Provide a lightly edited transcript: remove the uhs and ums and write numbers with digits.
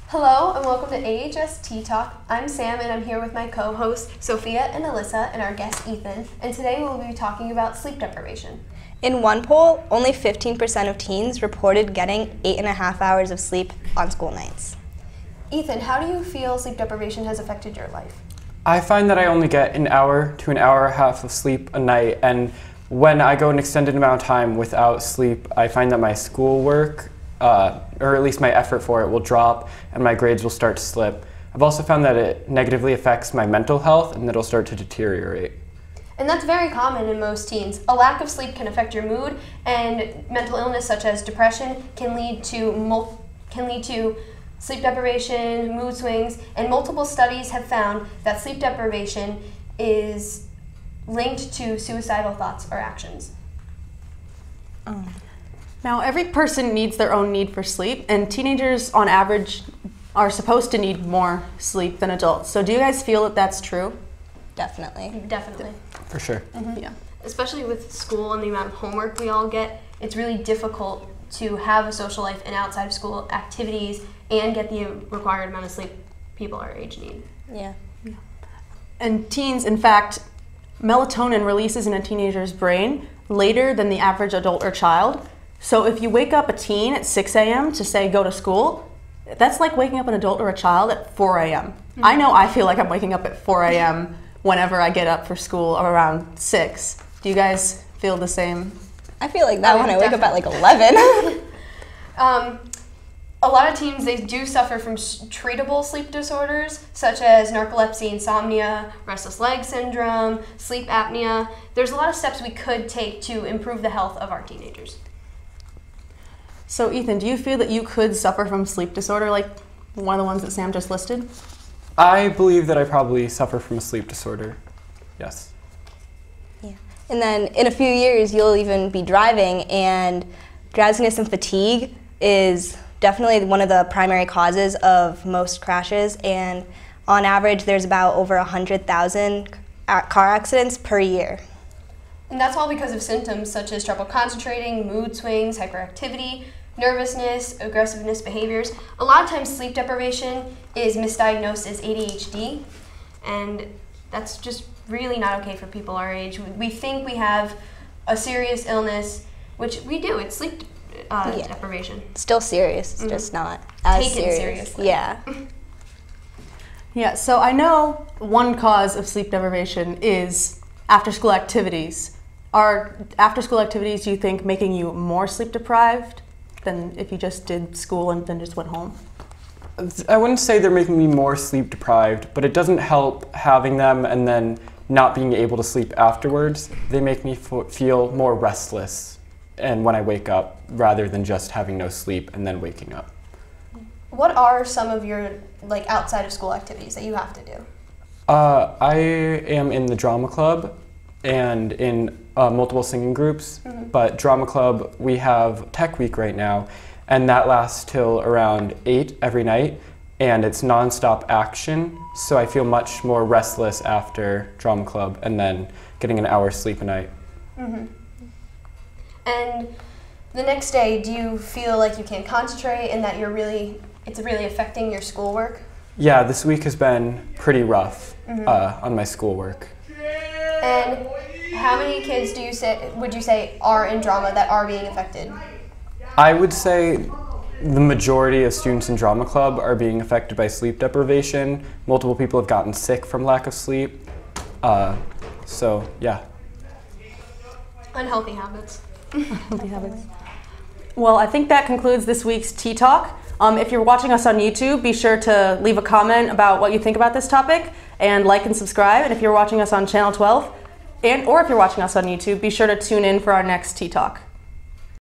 Hello and welcome to AHS TeaTalk. I'm Sam and I'm here with my co-hosts Sophia and Alyssa and our guest Ethan. And today we'll be talking about sleep deprivation. In one poll, only 15% of teens reported getting 8.5 hours of sleep on school nights. Ethan, how do you feel sleep deprivation has affected your life? I find that I only get an hour to an hour and a half of sleep a night, and when I go an extended amount of time without sleep, I find that my schoolwork, or at least my effort for it, will drop and my grades will start to slip. I've also found that it negatively affects my mental health and it'll start to deteriorate. And that's very common in most teens. A lack of sleep can affect your mood, and mental illness such as depression can lead to sleep deprivation, mood swings, and multiple studies have found that sleep deprivation is linked to suicidal thoughts or actions. Now, every person needs their own need for sleep, and teenagers on average are supposed to need more sleep than adults. So do you guys feel that that's true? Definitely. Definitely. For sure. Mm-hmm. Yeah. Especially with school and the amount of homework we all get, it's really difficult to have a social life and outside of school activities and get the required amount of sleep people our age need. Yeah. And teens, in fact, melatonin releases in a teenager's brain later than the average adult or child. So if you wake up a teen at 6 a.m. to say go to school, that's like waking up an adult or a child at 4 a.m. Mm-hmm. I know I feel like I'm waking up at 4 a.m. whenever I get up for school around 6. Do you guys feel the same? I feel like that when I wake up at like 11. A lot of teens, they do suffer from treatable sleep disorders such as narcolepsy, insomnia, restless leg syndrome, sleep apnea. There's a lot of steps we could take to improve the health of our teenagers. So Ethan, do you feel that you could suffer from sleep disorder like one of the ones that Sam just listed? I believe that I probably suffer from a sleep disorder. Yes. Yeah. And then in a few years, you'll even be driving, and drowsiness and fatigue is definitely one of the primary causes of most crashes. And on average, there's about over 100,000 car accidents per year. And that's all because of symptoms such as trouble concentrating, mood swings, hyperactivity, nervousness, aggressiveness behaviors. A lot of times sleep deprivation is misdiagnosed as ADHD, and that's just really not okay for people our age. We think we have a serious illness, which we do. It's sleep deprivation. Still serious, it's just not as taken seriously. Yeah. Yeah, so I know one cause of sleep deprivation is after-school activities. Are after-school activities, do you think, making you more sleep deprived than if you just did school and then just went home? I wouldn't say they're making me more sleep deprived, but it doesn't help having them and then not being able to sleep afterwards. They make me feel more restless and when I wake up rather than just having no sleep and then waking up. What are some of your outside of school activities that you have to do? I am in the drama club and in multiple singing groups, but drama club, we have tech week right now, and that lasts till around 8 every night, and it's non-stop action, so I feel much more restless after drama club and then getting an hour's sleep a night. Mm-hmm. And the next day, do you feel like you can't concentrate and that it's really affecting your schoolwork? Yeah, this week has been pretty rough on my schoolwork. And how many kids would you say are in drama that are being affected? I would say the majority of students in drama club are being affected by sleep deprivation. Multiple people have gotten sick from lack of sleep. So, yeah. Unhealthy habits. Unhealthy habits. Well, I think that concludes this week's Tea Talk. If you're watching us on YouTube, be sure to leave a comment about what you think about this topic and like and subscribe. And if you're watching us on Channel 12, or if you're watching us on YouTube, be sure to tune in for our next Tea Talk.